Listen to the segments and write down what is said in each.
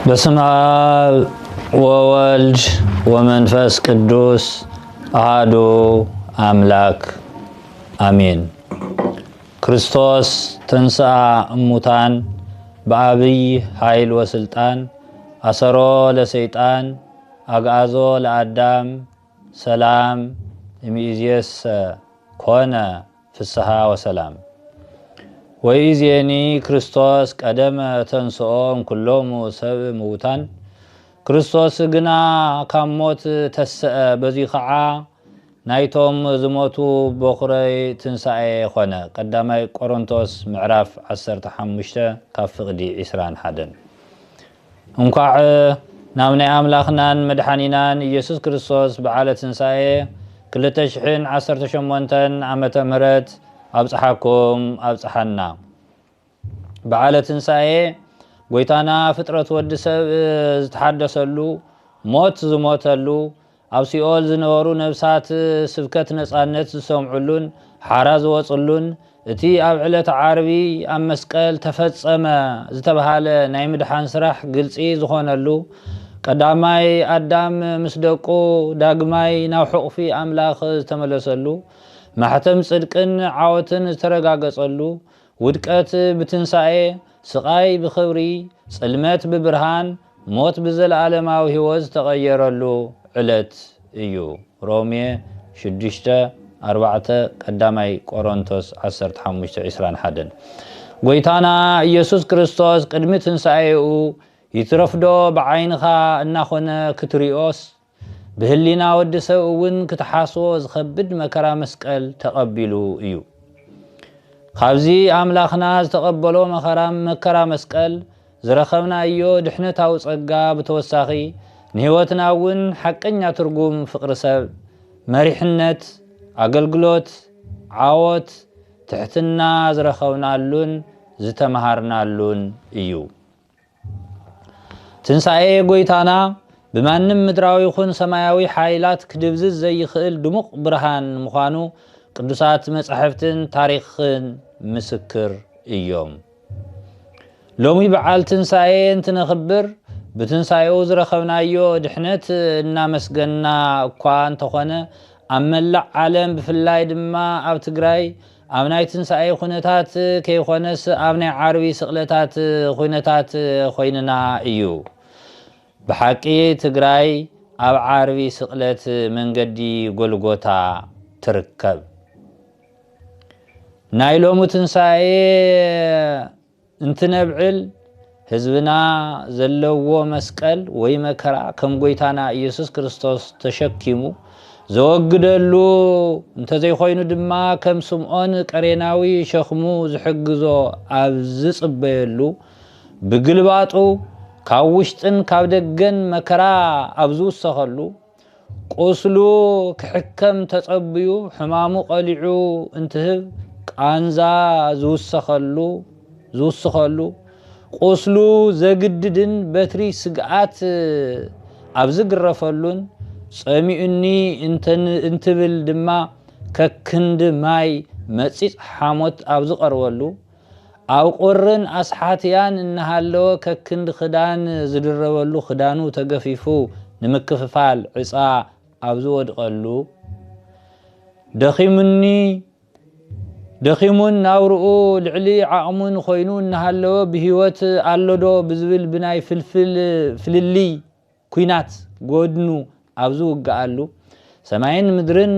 በስመ አብ ወወልድ ወመንፈስ ቅዱስ አሐዱ አምላክ አሜን። ክርስቶስ ተንሥአ እሙታን በአብይ ኃይል ወስልጣን አሰሮ ለሰይጣን አግዓዞ ለአዳም ሰላም እምይእዜሰ ኮነ ፍስሐ ወሰላም። ወኢዜኒ ክርስቶስ ቀደመ ተንሥኦ እምኩሎሙ ሰብእ ምውታን ክርስቶስ ግና ካብ ሞት ተስአ በዙይ ከዓ ናይቶም ዝሞቱ በኩረይ ትንሣኤ ኾነ። ቀዳማይ ቆሮንቶስ ምዕራፍ 15 ካብ ፍቕዲ 21 እንኳዕ ናብ ናይ ኣምላኽናን መድሓኒናን ኢየሱስ ክርስቶስ በዓለ ትንሣኤ 2018 ዓመተ ምህረት ኣብፅሓኩም ኣብፅሓና። በዓለ ትንሣኤ ጎይታና ፍጥረት ወዲ ሰብ ዝተሓደሰሉ ሞት ዝሞተሉ ኣብ ሲኦል ዝነበሩ ነብሳት ስብከት ነፃነት ዝሰምዑሉን ሓራ ዝወፅሉን እቲ ኣብ ዕለት ዓርቢ ኣብ መስቀል ተፈጸመ ዝተባሃለ ናይ ምድሓን ስራሕ ግልፂ ዝኾነሉ ቀዳማይ ኣዳም ምስ ደቁ ዳግማይ ናብ ሕቑፊ ኣምላኽ ዝተመለሰሉ ማሕተም ጽድቅን ዓወትን ዝተረጋገጸሉ ውድቀት ብትንሣኤ ስቃይ ብኽብሪ ጽልመት ብብርሃን ሞት ብዘለዓለማዊ ህይወት ዝተቐየረሉ ዕለት እዩ። ሮሜ 6:4 ቀዳማይ ቆሮንቶስ 15:21 ጎይታና ኢየሱስ ክርስቶስ ቅድሚ ትንሣኤኡ ይትረፍዶ ብዓይንኻ እናኾነ ክትሪኦስ ብህሊና ወዲ ሰብ እውን ክትሓስቦ ዝኸብድ መከራ መስቀል ተቐቢሉ እዩ። ካብዚ ኣምላኽና ዝተቐበሎ መከራ መስቀል ዝረኸብናዮ ድሕነታዊ ጸጋ ብተወሳኺ ንህይወትና እውን ሓቀኛ ትርጉም ፍቕሪ ሰብ፣ መሪሕነት፣ ኣገልግሎት፣ ዓወት፣ ትሕትና ዝረኸብናሉን ዝተመሃርናሉን እዩ። ትንሣኤ ጎይታና ብማንም ምድራዊ ይኹን ሰማያዊ ሓይላት ክድብዝዝ ዘይኽእል ድሙቕ ብርሃን ምዃኑ ቅዱሳት መጻሕፍትን ታሪኽን ምስክር እዮም። ሎሚ በዓል ትንሣኤ እንትነኽብር ብትንሣኤኡ ዝረኸብናዮ ድሕነት እናመስገና እኳ እንተኾነ ኣብ መላእ ዓለም ብፍላይ ድማ ኣብ ትግራይ ኣብ ናይ ትንሣኤ ኩነታት ከይኾነስ ኣብ ናይ ዓርቢ ስቕለታት ኩነታት ኮይንና እዩ። ብሓቂ ትግራይ ኣብ ዓርቢ ስቕለት መንገዲ ጎልጎታ ትርከብ። ናይ ሎሙ ትንሣኤ እንትነብዕል ህዝብና ዘለዎ መስቀል ወይ መከራ ከም ጎይታና ኢየሱስ ክርስቶስ ተሸኪሙ ዘወግደሉ እንተዘይኮይኑ ድማ ከም ስምዖን ቀሬናዊ ሸኽሙ ዝሕግዞ ኣብ ዝጽበየሉ ብግልባጡ ካብ ውሽጥን ካብ ደገን መከራ ኣብ ዝውሰኸሉ ቁስሉ ክሕከም ተጸብዩ ሕማሙ ቀሊዑ እንትህብ ቃንዛ ዝውስኸሉ ቁስሉ ዘግድድን በትሪ ስግኣት ኣብ ዝግረፈሉን ጸሚኡኒ እንትብል ድማ ከክንዲ ማይ መጺጽ ሓሞት ኣብ ዝቐርበሉ ኣብ ቁርን ኣስሓትያን እናሃለወ ከክንዲ ክዳን ዝድረበሉ ክዳኑ ተገፊፉ ንምክፍፋል ዕፃ ኣብ ዝወድቐሉ ደኺሙን ናብርኡ ልዕሊ ዓቕሙን ኮይኑ እናሃለወ ብህይወት ኣሎዶ ብዝብል ብናይ ፍልሊ ኩናት ጎድኑ ኣብ ዝውግኣሉ ሰማይን ምድርን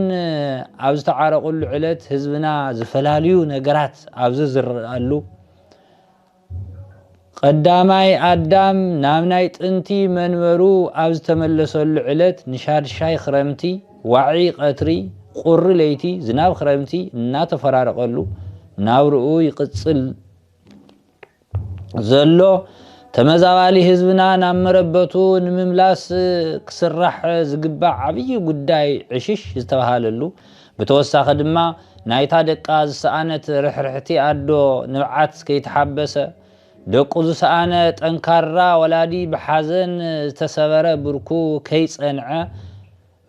ኣብ ዝተዓረቑሉ ዕለት ህዝብና ዝፈላለዩ ነገራት ኣብ ዝዝርአሉ ቀዳማይ ኣዳም ናብ ናይ ጥንቲ መንበሩ ኣብ ዝተመለሰሉ ዕለት ንሻድሻይ ክረምቲ ዋዒ ቀትሪ ቁሪ ለይቲ ዝናብ ክረምቲ እናተፈራረቐሉ ናብርኡ ይቕጽል ዘሎ ተመዛባሊ ህዝብና ናብ መረበቱ ንምምላስ ክስራሕ ዝግባዕ ዓብዪ ጉዳይ ዕሽሽ ዝተባሃለሉ ብተወሳኺ ድማ ናይታ ደቃ ዝሰኣነት ርሕርሕቲ ኣዶ ንብዓት ከይተሓበሰ ደቁ ዝሰኣነ ጠንካራ ወላዲ ብሓዘን ዝተሰበረ ብርኩ ከይጸንዐ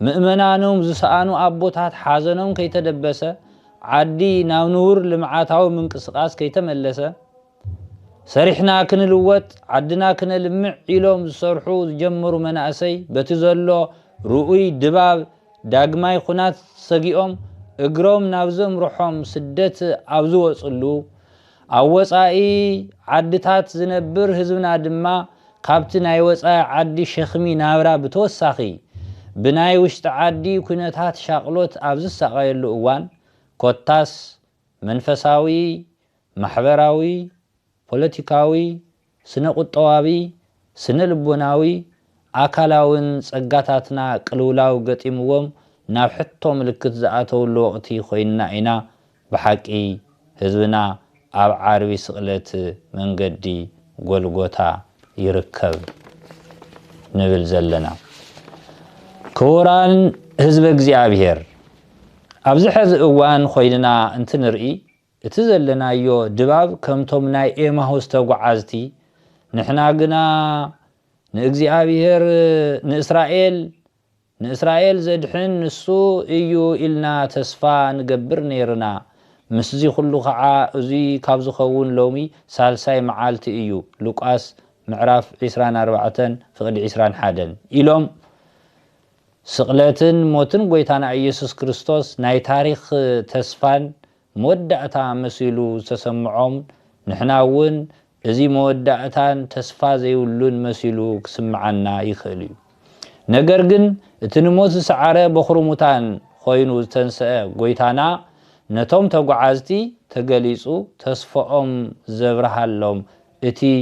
ምእመናኖም ዝሰኣኑ ኣቦታት ሓዘኖም ከይተደበሰ ዓዲ ናብ ንቡር ልምዓታዊ ምንቅስቃስ ከይተመለሰ سريحنا كنلوت عدنا كنلمع إلهم زسرحو زجمرو مناسي بتزلو رؤي دباب داقماي خنات سقيهم اقروم نابزم روحهم سدت عوزو وصلو أوصائي عدتات زنبر هزونا دما قابتنا يوصائي عدي شخمي نابرا بتوساخي بناي وشت عدي كنتات شاقلوت عوز الساقاي اللقوان كوتاس منفساوي محبراوي ፖለቲካዊ ስነ ቁጠዋዊ ስነ ልቦናዊ አካላውን ጸጋታትና ቅልውላው ገጢምዎም ናብ ሕቶ ምልክት ዝኣተውሉ ወቅቲ ኮይና ኢና ብሓቂ ህዝብና ኣብ ዓርቢ ስቕለት መንገዲ ጎልጎታ ይርከብ ንብል ዘለና ክቡራን ህዝበ እግዚአብሔር ኣብዚ ሕዚ እዋን ኮይና እንትንርኢ እቲ ዘለናዮ ድባብ ከምቶም ናይ ኤማሁስ ተጓዓዝቲ ንሕና ግና ንእግዚአብሔር ንእስራኤል ዘድሕን ንሱ እዩ ኢልና ተስፋ ንገብር ነይርና ምስዚ ኩሉ ከዓ እዚ ካብ ዝኸውን ሎሚ ሳልሳይ መዓልቲ እዩ ሉቃስ ምዕራፍ 24 ፍቅዲ 21 ኢሎም ስቕለትን ሞትን ጎይታና ኢየሱስ ክርስቶስ ናይ ታሪኽ ተስፋን مودعتا مسيلو تسمعهم نحناون ازي مودعتان تسفا زيولون مسيلو كسمعنا يخليو نقرقن اتنموز سعاره بخرموتان خوينو تنسأ قويتانا نتوم تقعازتي تقليسو تسفاهم زبرحالهم اتي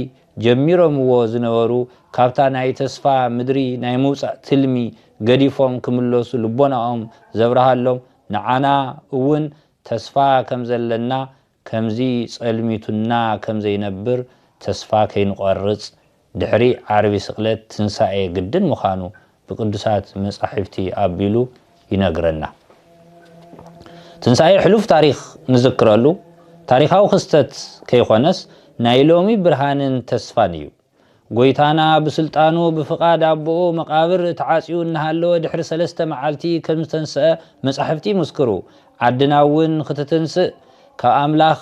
جميرهم وزنورو كابتا ناي تسفا مدري ناي موسى تلمي قديفهم كملوسو لبوناهم زبرحالهم نعانا اون تسفا كم زلنا كمزي صلميتنا كمزي نبر تسفا كين قرص دحري عربي سقلت تنساي جدن مخانو بقدسات مصاحفتي ابيلو ينغرنا تنساي حلوف تاريخ نذكرلو تاريخاو خستت كيخونس نايلومي برهانن تسفانيو ጎይታና በስልጣኑ በፍቃድ አብኦ መቃብር ተዓጽዩ እንሃሎ ድሕሪ 3 መዓልቲ ከም ተንሰአ መጻሕፍቲ መስክሩ ዓድናውን ክትተንስእ ካብ አምላኽ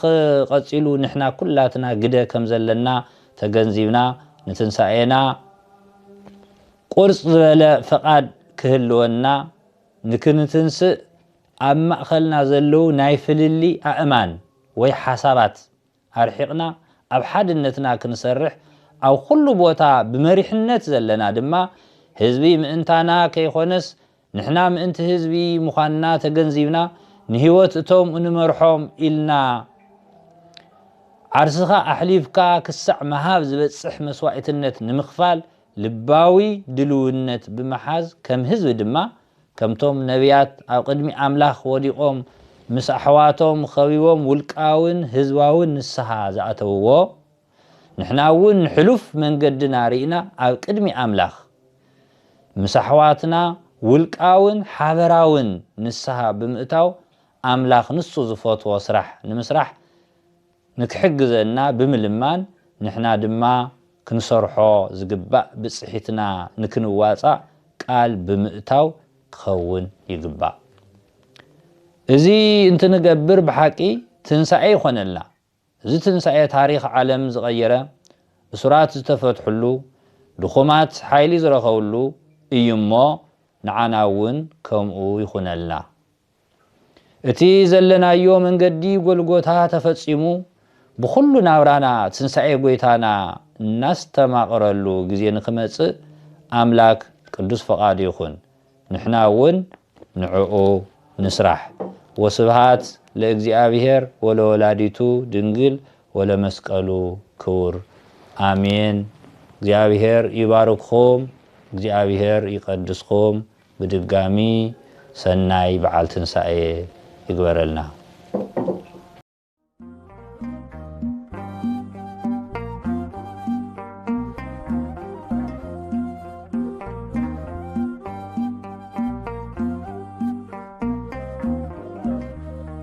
ቀጽሉ ንሕና ኩላትና ግደ ከም ዘለና ተገንዚብና ንትንሳኤና ቁርጽ ዝበለ ፍቃድ ክህልወና ንክንትንስእ ኣብ ማእኸልና ዘለው ናይ ፍልሊ ኣእማን ወይ ሓሳባት ኣርሒቕና ኣብ ሓድነትና ክንሰርሕ أو كل بوتا بمريحنت زلنا دما حزبي مئنتانا كيخونس نحنا مئنت حزبي مخاننا تغنزيبنا نهيوت اتوم انمرحوم إلنا عرسخا أحليفكا كسع مهاب زبتصح مسوائتنت نمخفال لباوي دلونت بمحاز كم حزب دما كم توم نبيات أو قدمي أملاخ وديقوم مسأحواتهم خويوم ولقاون حزباون نسها زعتوو نحناون حلوف من قدنا رينا أو قدمي أملاخ مسحواتنا ولقاون حابراون نسها بمئتاو أملاخ نصو زفوت وصرح نمسرح نكحقزنا بملمان نحنا دما كنصرحو زقباء بصحيتنا نكنواسا قال بمئتاو كخون يقباء ازي انت نقبر بحقي تنسعي خوننا زي تنسعي تاريخ عالم زغيرة اسرات زتفتحلو دخومات حايلي زرخولو ايمو نعاناون كمو يخونلنا اتي زلنا يوم انقدي قلقوتها تفتصيمو بخلو نابرانا تنسعي قويتانا الناس تماقرلو قزين خمس املاك قدس فقاد يخون نحناون نعقو نسرح وسبحات لإግዚአብሔር ወለወላዲቱ ድንግል ወለመስቀሉ ክቡር አሜን። እግዚአብሔር ይባርክኩም፣ እግዚአብሔር ይቀድስኩም። በድጋሚ ሰናይ በዓል ትንሳኤ ይግበረልና።